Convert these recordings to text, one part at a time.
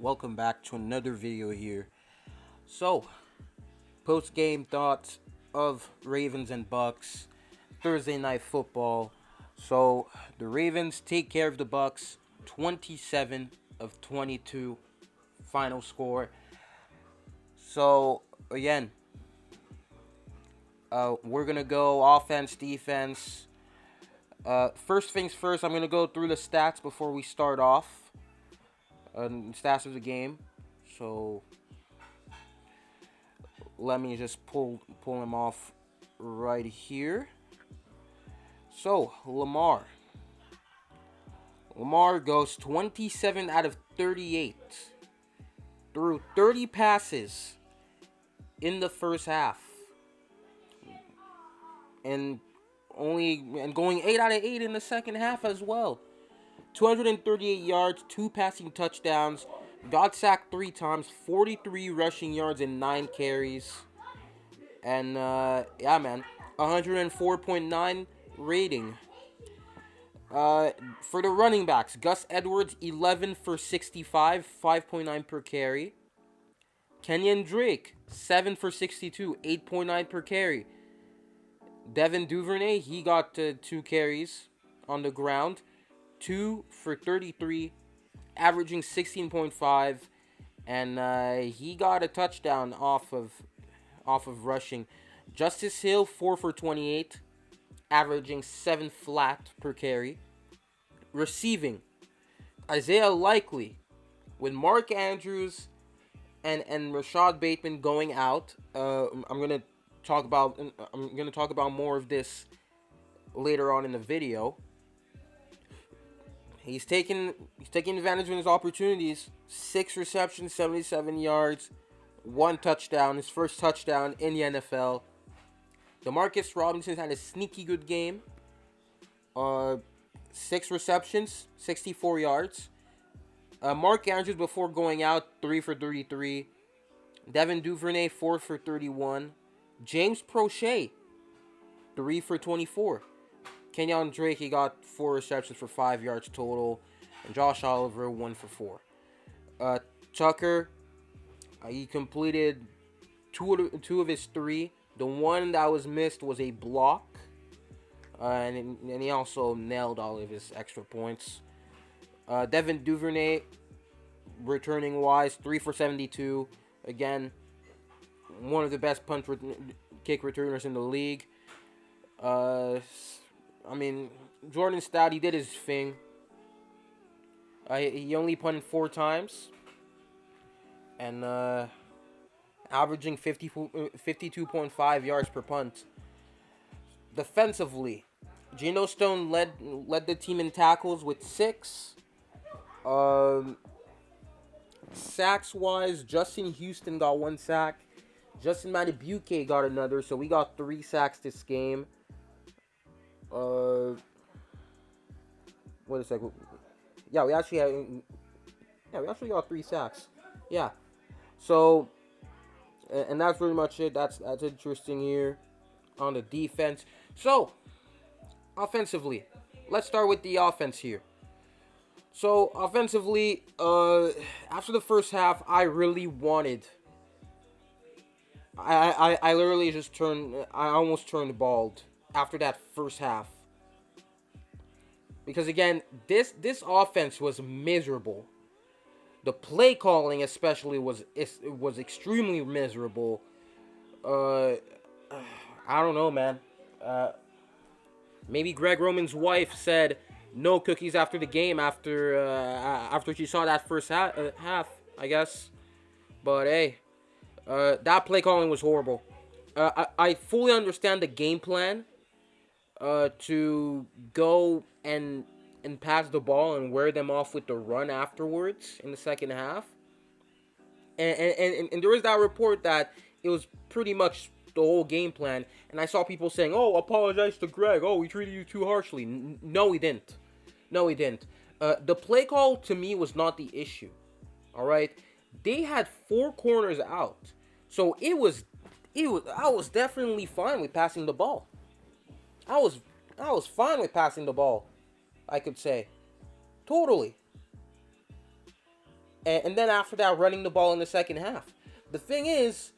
welcome back to another video here. So, post-game thoughts of Ravens and Bucks, Thursday Night Football. So, the Ravens take care of the Bucks, 27 of 22 final score. So, again, we're going to go offense, defense. First things first, I'm going to go through the stats before we start off. Stats of the game. So let me just pull them off right here. So Lamar goes 27 out of 38, threw 30 passes in the first half, and going 8 out of 8 in the second half as well. 238 yards, 2 passing touchdowns, got sacked 3 times, 43 rushing yards and 9 carries. And, 104.9 rating. For the running backs, Gus Edwards, 11 for 65, 5.9 per carry. Kenyon Drake, 7 for 62, 8.9 per carry. Devin Duvernay, he got 2 carries on the ground. 2 for 33, averaging 16.5, and he got a touchdown off of rushing. Justice Hill, 4 for 28, averaging 7 flat per carry. Receiving, Isaiah Likely, with Mark Andrews and Rashad Bateman going out. I'm gonna talk about more of this later on in the video. He's taking advantage of his opportunities. 6 receptions, 77 yards, 1 touchdown. His first touchdown in the NFL. Demarcus Robinson had a sneaky good game. 6 receptions, 64 yards. Mark Andrews, before going out, 3 for 33. Devin Duvernay, 4 for 31. James Prochet, 3 for 24. Kenyon Drake, he got 4 receptions for 5 yards total. And Josh Oliver, 1 for 4. Tucker, he completed 2 of his 3. The one that was missed was a block. And he also nailed all of his extra points. Devin Duvernay, returning wise, 3 for 72. Again, one of the best kick returners in the league. Jordan Stout, he did his thing. He only punted 4 times. And averaging 52.5 yards per punt. Defensively, Geno Stone led the team in tackles with 6. Sacks-wise, Justin Houston got 1 sack. Justin Madubuike got another, so we got 3 sacks this game. Wait a second. Yeah, we actually got 3 sacks. Yeah. So, and that's pretty much it. That's interesting here on the defense. So, offensively, let's start with the offense here. So, offensively, after the first half, I really wanted. I literally I almost turned bald after that first half. Because again, this offense was miserable. The play calling especially was extremely miserable. I don't know, man. Maybe Greg Roman's wife said no cookies after the game after she saw that first half, I guess. But hey, that play calling was horrible. I fully understand the game plan. To go and pass the ball and wear them off with the run afterwards in the second half. And there was that report that it was pretty much the whole game plan. And I saw people saying, "Oh, apologize to Greg. Oh, we treated you too harshly." No, he didn't. No, he didn't. The play call to me was not the issue. All right, they had 4 corners out, so I was definitely fine with passing the ball. I was fine with passing the ball, I could say. Totally. and then after that, running the ball in the second half. The thing is,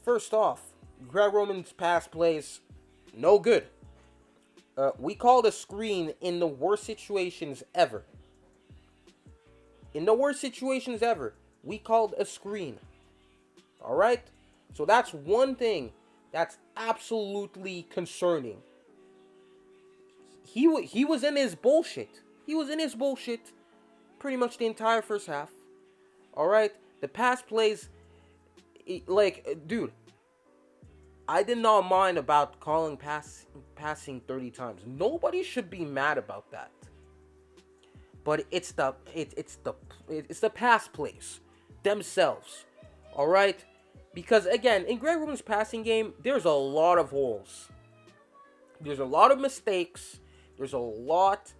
first off, Greg Roman's pass plays no good. We called a screen in the worst situations ever. In the worst situations ever, we called a screen. All right? So that's one thing that's absolutely concerning. He was in his bullshit. He was in his bullshit pretty much the entire first half. All right? The pass plays, dude, I did not mind about calling passing 30 times. Nobody should be mad about that. But it's the pass plays themselves. All right? Because again, in Greg Roman's passing game, there's a lot of holes. There's a lot of mistakes. There's a lot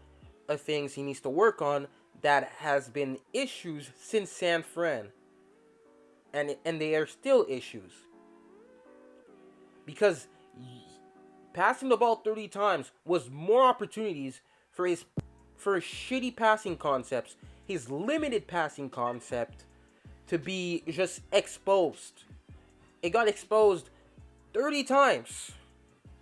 of things he needs to work on that has been issues since San Fran. And they are still issues. Because passing the ball 30 times was more opportunities for his shitty passing concepts, his limited passing concept, to be just exposed. It got exposed 30 times.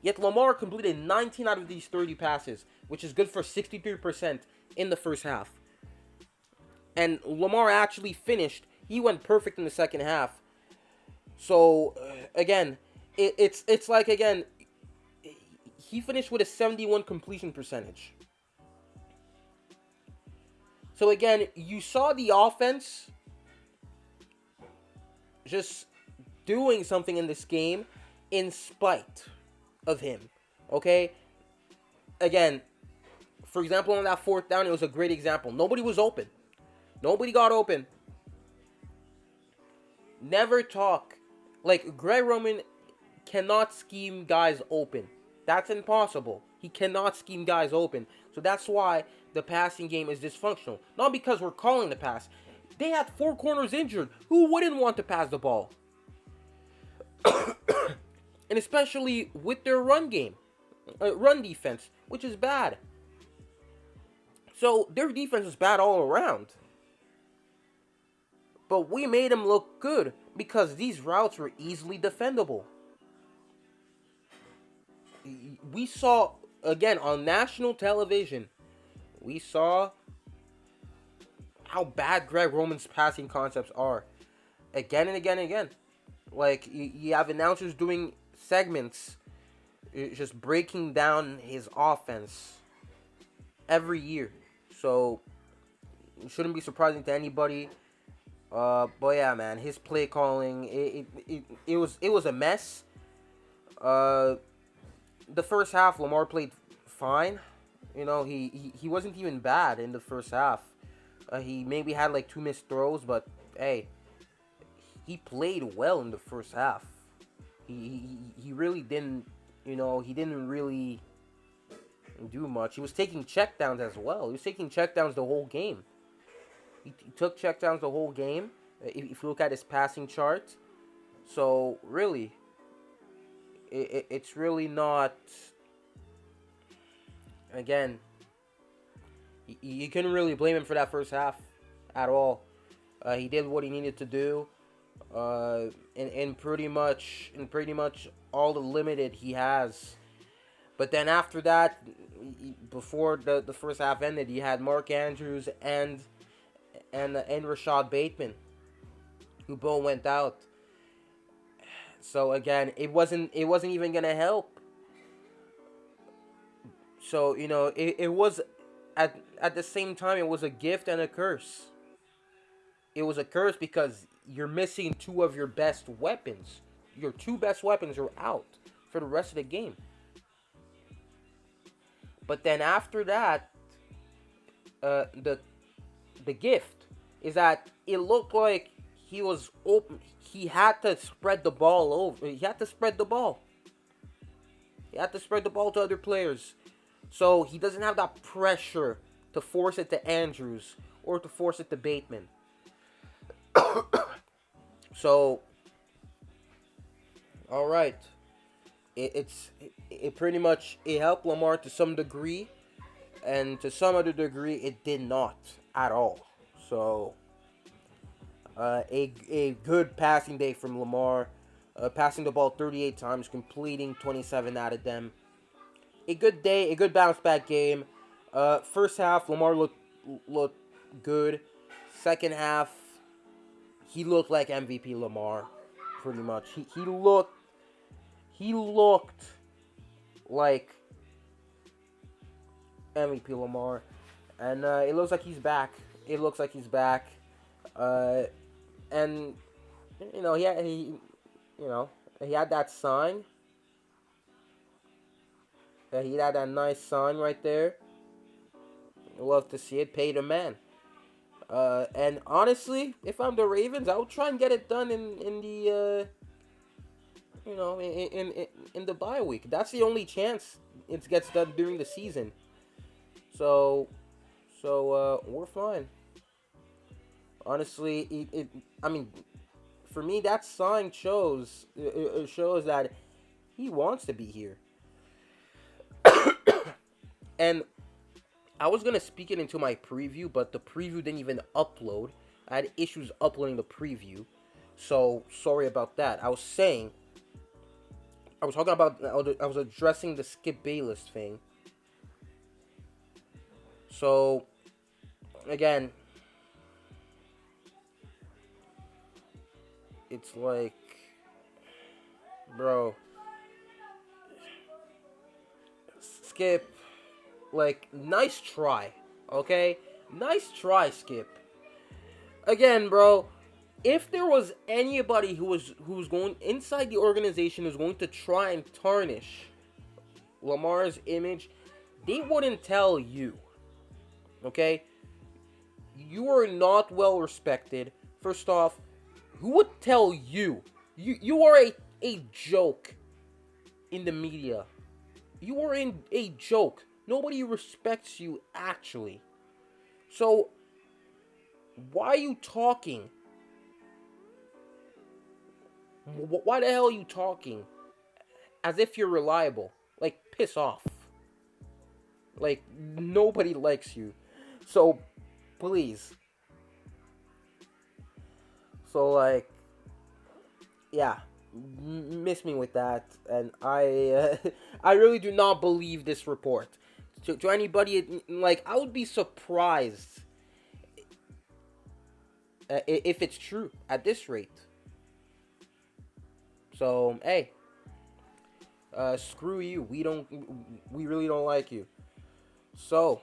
Yet Lamar completed 19 out of these 30 passes, which is good for 63% in the first half. And Lamar actually finished. He went perfect in the second half. So, again, it's like, again, he finished with a 71 completion percentage. So, again, you saw the offense just doing something in this game in spite of him. Okay? Again, for example, on that fourth down, it was a great example. Nobody was open. Nobody got open. Never talk. Like, Greg Roman cannot scheme guys open. That's impossible. He cannot scheme guys open. So that's why the passing game is dysfunctional. Not because we're calling the pass. They had 4 corners injured. Who wouldn't want to pass the ball? And especially with their run game. Run defense, which is bad. So their defense is bad all around. But we made them look good because these routes were easily defendable. We saw, again, on national television, we saw how bad Greg Roman's passing concepts are. Again and again and again. Like, you have announcers doing segments, just breaking down his offense every year. So, it shouldn't be surprising to anybody. But yeah, man, his play calling, it was a mess. The first half, Lamar played fine. You know, he wasn't even bad in the first half. He maybe had like 2 missed throws, but hey, he played well in the first half. He really didn't, you know, he didn't really do much. He was taking checkdowns as well. He was taking checkdowns the whole game. He took checkdowns the whole game, if you look at his passing chart. So, really, it's really not, again, you couldn't really blame him for that first half at all. He did what he needed to do, in pretty much all the limited he has. But then after that, before the first half ended, you had Mark Andrews and Rashad Bateman, who both went out. So again, it wasn't even gonna help. So, you know, it was at the same time, it was a gift and a curse. It was a curse because you're missing 2 of your best weapons. Your 2 best weapons are out for the rest of the game. But then after that, the gift is that it looked like he was open. He had to spread the ball over. He had to spread the ball. He had to spread the ball to other players. So he doesn't have that pressure to force it to Andrews or to force it to Bateman. So, all right. It pretty much, it helped Lamar to some degree, and to some other degree, it did not at all. So, a good passing day from Lamar. Passing the ball 38 times, completing 27 out of them. A good day, a good bounce back game. First half, Lamar looked good. Second half, he looked like MVP Lamar, pretty much. He looked like MVP Lamar, and it looks like he's back. It looks like he's back, and he had that sign. He had that nice sign right there. Love to see it. Pay the man. And honestly, if I'm the Ravens, I would try and get it done in the in the bye week. That's the only chance it gets done during the season. So we're fine. Honestly, I mean, for me, that sign shows that he wants to be here. And I was gonna speak it into my preview, but the preview didn't even upload. I had issues uploading the preview, so sorry about that. I was addressing the Skip Bayless thing. So, again, it's like, bro, Skip, like, nice try, okay? Nice try, Skip. Again, bro, if there was anybody who's going inside the organization who's going to try and tarnish Lamar's image, they wouldn't tell you. Okay? You are not well respected. First off, who would tell you? You are a joke in the media. You are a joke. Nobody respects you, actually. So, why are you talking? Why the hell are you talking? As if you're reliable. Like, piss off. Like, nobody likes you. So, please. So, like, yeah. Miss me with that. And I really do not believe this report. To anybody, like, I would be surprised if it's true at this rate. So, hey, screw you. We really don't like you. So,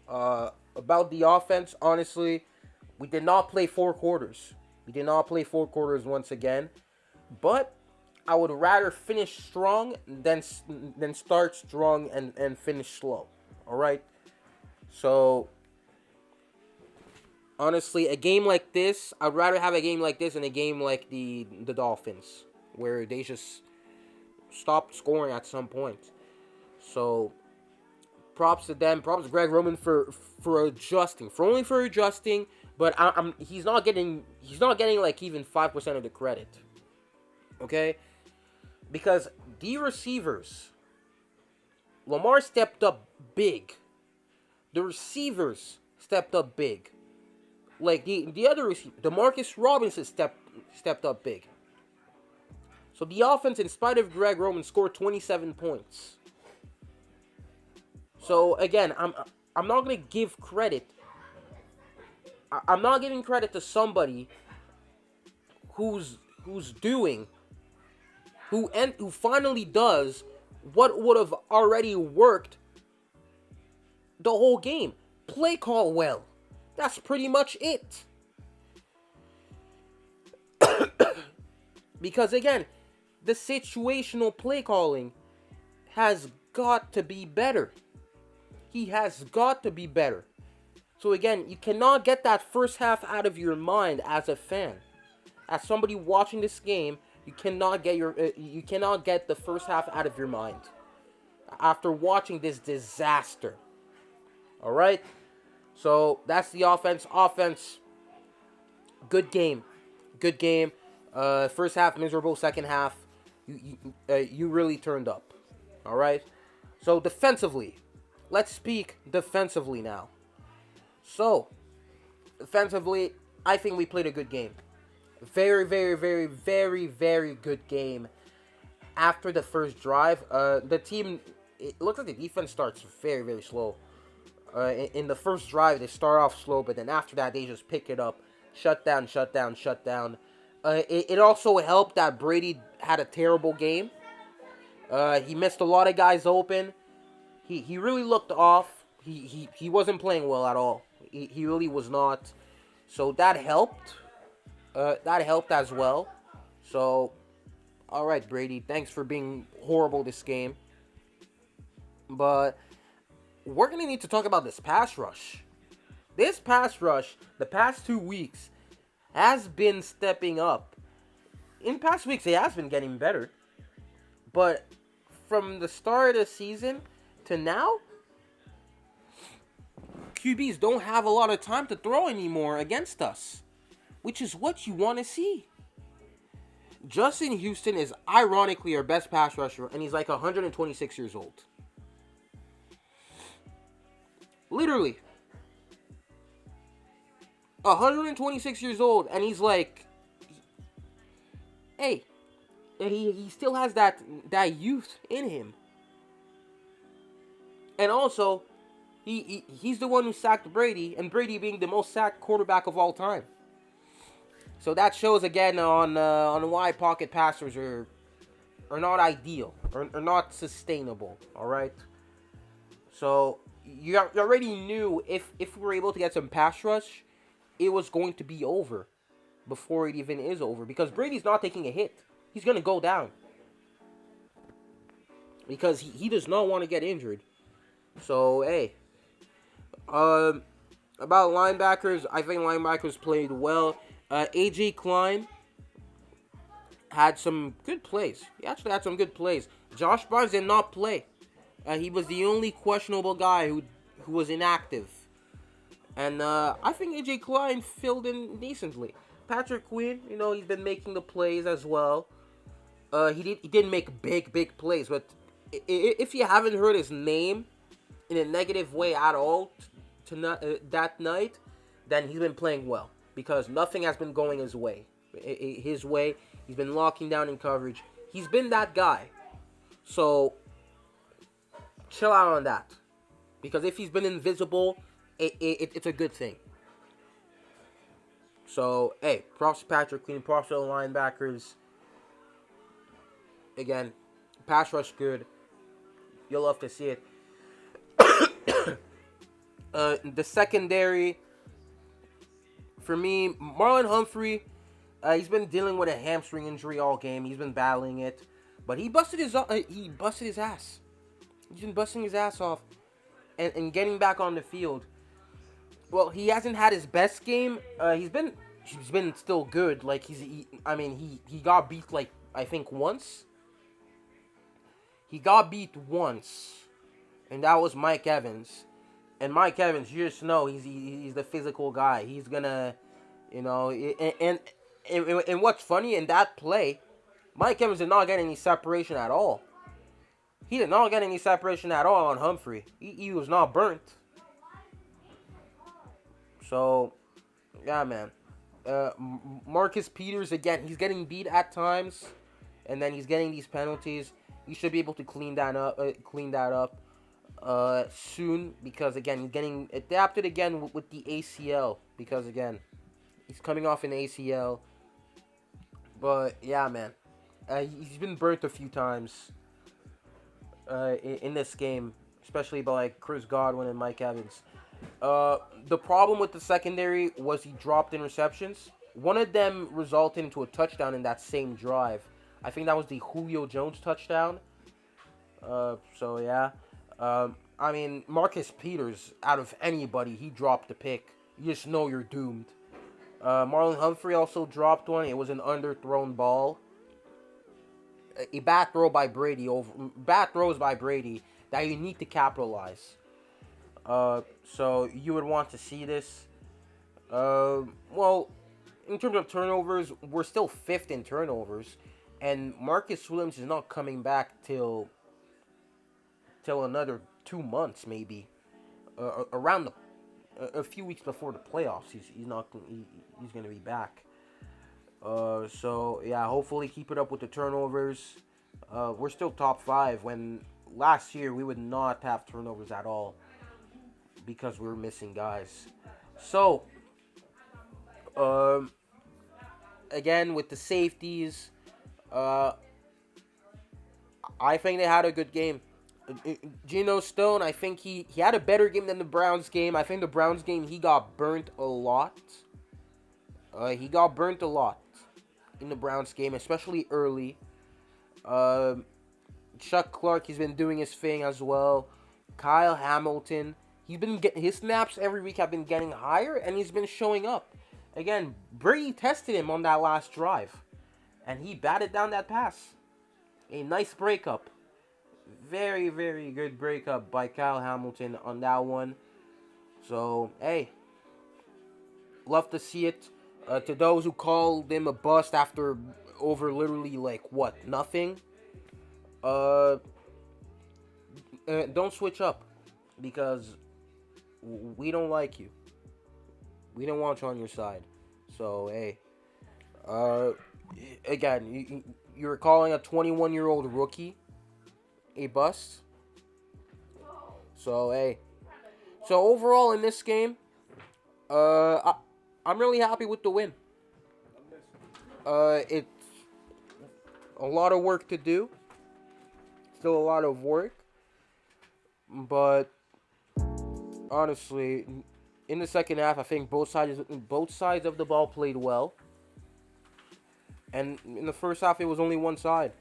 about the offense, honestly, we did not play 4 quarters. We did not play 4 quarters once again. But I would rather finish strong than start strong and finish slow. All right? So, honestly, a game like this, I'd rather have a game like this than a game like the Dolphins, where they just stopped scoring at some point. So, props to them. Props to Greg Roman for adjusting. For adjusting, but he's not getting like even 5% of the credit. Okay? Because the receivers, Lamar stepped up big. The receivers stepped up big. Like the other receiver, DeMarcus Robinson stepped up big. So the offense, in spite of Greg Roman, scored 27 points. So again, I'm not gonna give credit. I'm not giving credit to somebody who finally does what would have already worked the whole game. Play call well. That's pretty much it. Because again, the situational play calling has got to be better. He has got to be better. So again, you cannot get that first half out of your mind as a fan. As somebody watching this game, you cannot get the first half out of your mind after watching this disaster. All right? So that's the offense. Offense, good game. Good game. First half miserable. Second half, you really turned up. All right. So defensively, let's speak defensively now. So, offensively, I think we played a good game. Very, very, very, very, very good game. After the first drive, the team, it looks like the defense starts very, very slow. In the first drive, they start off slow, but then after that, they just pick it up. Shut down, shut down, shut down. It also helped that Brady had a terrible game. He missed a lot of guys open. He really looked off. He wasn't playing well at all. He really was not. So that helped. That helped as well. So, all right, Brady. Thanks for being horrible this game. But we're going to need to talk about this pass rush. This pass rush, the past 2 weeks, has been stepping up. In past weeks, it has been getting better. But from the start of the season to now, QBs don't have a lot of time to throw anymore against us, which is what you want to see. Justin Houston is ironically our best pass rusher, and he's like 126 years old. Literally. 126 years old, and he's like, hey, he still has that youth in him. And also, he's the one who sacked Brady, and Brady being the most sacked quarterback of all time. So that shows again on why pocket passers are not ideal, or not sustainable. All right. So you already knew if we were able to get some pass rush, it was going to be over before it even is over, because Brady's not taking a hit. He's gonna go down because he does not want to get injured. So hey, about linebackers, I think linebackers played well. AJ Klein had some good plays. He actually had some good plays. Josh Barnes did not play. He was the only questionable guy who was inactive. And I think AJ Klein filled in decently. Patrick Quinn, he's been making the plays as well. He didn't make big plays, but if you haven't heard his name in a negative way at all that night, then he's been playing well, because nothing has been going his way. He's been locking down in coverage. He's been that guy. So chill out on that, because if he's been invisible, it's a good thing. So hey, props to Patrick Queen, props to the linebackers. Again, pass rush good. You'll love to see it. The secondary, for me, Marlon Humphrey, he's been dealing with a hamstring injury all game. He's been battling it, but he busted his ass. He's been busting his ass off and getting back on the field. Well, he hasn't had his best game. He's been still good. Like he got beat like I think once. He got beat once, and that was Mike Evans. And Mike Evans, you just know he's the physical guy. He's gonna, and what's funny in that play, Mike Evans did not get any separation at all. He did not get any separation at all on Humphrey. He was not burnt. So, yeah, man. Marcus Peters, again, he's getting beat at times, and then he's getting these penalties. You should be able to clean that up soon, because again, he's getting adapted again with the ACL, because again, he's coming off an ACL. But yeah, man, he's been burnt a few times in this game, especially by like Chris Godwin and Mike Evans. The problem with the secondary was he dropped interceptions. One of them resulted into a touchdown in that same drive. I think that was the Julio Jones touchdown. So yeah. Marcus Peters, out of anybody, he dropped the pick. You just know you're doomed. Marlon Humphrey also dropped one. It was an underthrown ball. A bad throws by Brady that you need to capitalize. So you would want to see this. Well, in terms of turnovers, we're still 5th in turnovers, and Marcus Williams is not coming back till another 2 months, maybe, around a few weeks before the playoffs. He's not he's gonna be back. So yeah, hopefully keep it up with the turnovers. We're still top 5 when last year we would not have turnovers at all because we were missing guys. So um, again with the safeties, uh, I think they had a good game. Geno Stone, I think he had a better game than the Browns game. I think the Browns game he got burnt a lot. He got burnt a lot in the Browns game, especially early. Um, Chuck Clark, he's been doing his thing as well. Kyle Hamilton, he's been getting his snaps every week have been getting higher, and he's been showing up. Again, Brady tested him on that last drive, and he batted down that pass. A nice breakup. Very, very good breakup by Kyle Hamilton on that one. So, hey, love to see it. To those who called him a bust after over literally like what, nothing. Uh, don't switch up because we don't like you. We don't want you on your side. So hey, uh, again, you're calling a 21-year-old rookie a bust. So hey, so overall in this game, I'm really happy with the win. It's a lot of work to do. Still a lot of work, but honestly, in the second half, I think both sides of the ball played well, and in the first half, it was only one side.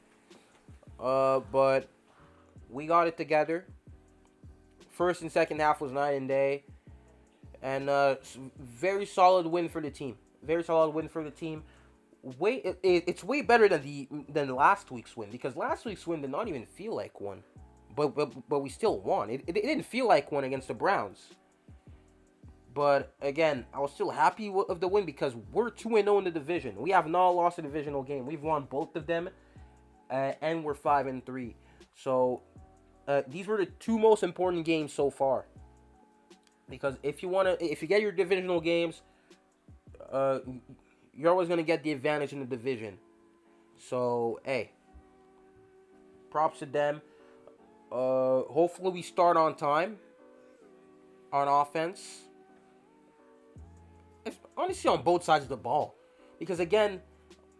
But we got it together. First and second half was night and day, and very solid win for the team. Very solid win for the team. It's way better than last week's win because last week's win did not even feel like one, but we still won. It didn't feel like one against the Browns. But again, I was still happy of the win because we're 2-0 in the division. We have not lost a divisional game. We've won both of them, and we're 5-3. So these were the two most important games so far. Because if you get your divisional games, you're always gonna get the advantage in the division. So hey, props to them. Hopefully we start on time on offense. It's honestly on both sides of the ball, because again,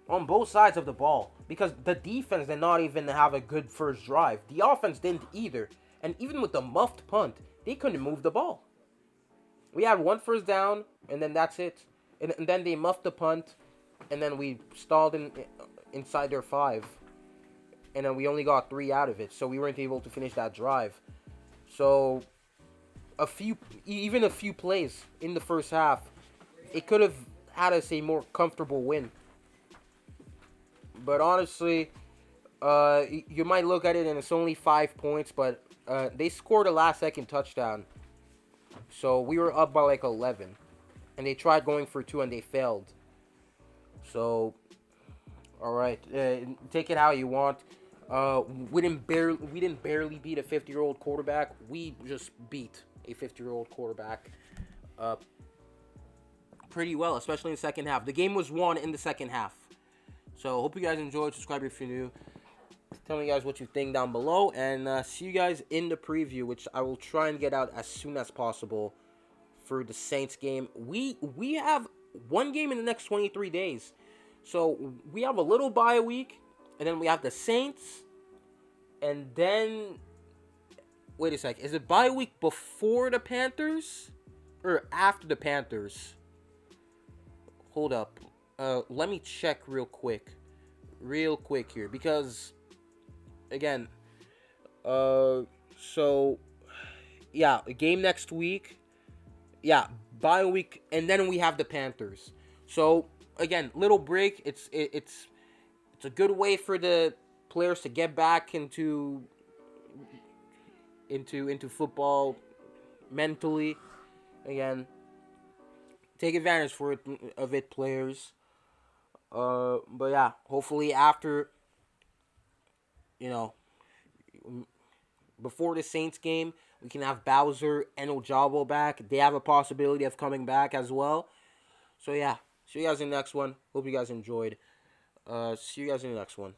on both sides of the ball, because the defense did not even have a good first drive. The offense didn't either, and even with the muffed punt, they couldn't move the ball. We had one first down, and then that's it. And then they muffed the punt, and then we stalled inside their 5. And then we only got 3 out of it, so we weren't able to finish that drive. So, even a few plays in the first half, it could have had us a more comfortable win. But honestly, you might look at it and it's only 5 points, but they scored a last-second touchdown. So we were up by like 11. And they tried going for 2 and they failed. So, alright. Take it how you want. We didn't barely beat a 50-year-old quarterback. We just beat a 50-year-old quarterback pretty well, especially in the second half. The game was won in the second half. So, hope you guys enjoyed. Subscribe if you're new. Tell me guys what you think down below, and see you guys in the preview, which I will try and get out as soon as possible for the Saints game. We have one game in the next 23 days. So, we have a little bye week, and then we have the Saints, and then, wait a sec, is it bye week before the Panthers, or after the Panthers? Hold up. Let me check real quick here, because, again, so, yeah, a game next week, yeah, bye week, and then we have the Panthers. So, again, little break, it's a good way for the players to get back into football mentally. Again, take advantage of it, players. But yeah, hopefully after, before the Saints game, We can have Bowser and Ojabo back. They have a possibility of coming back as well. So yeah, see you guys in the next one. Hope you guys enjoyed. See you guys in the next one.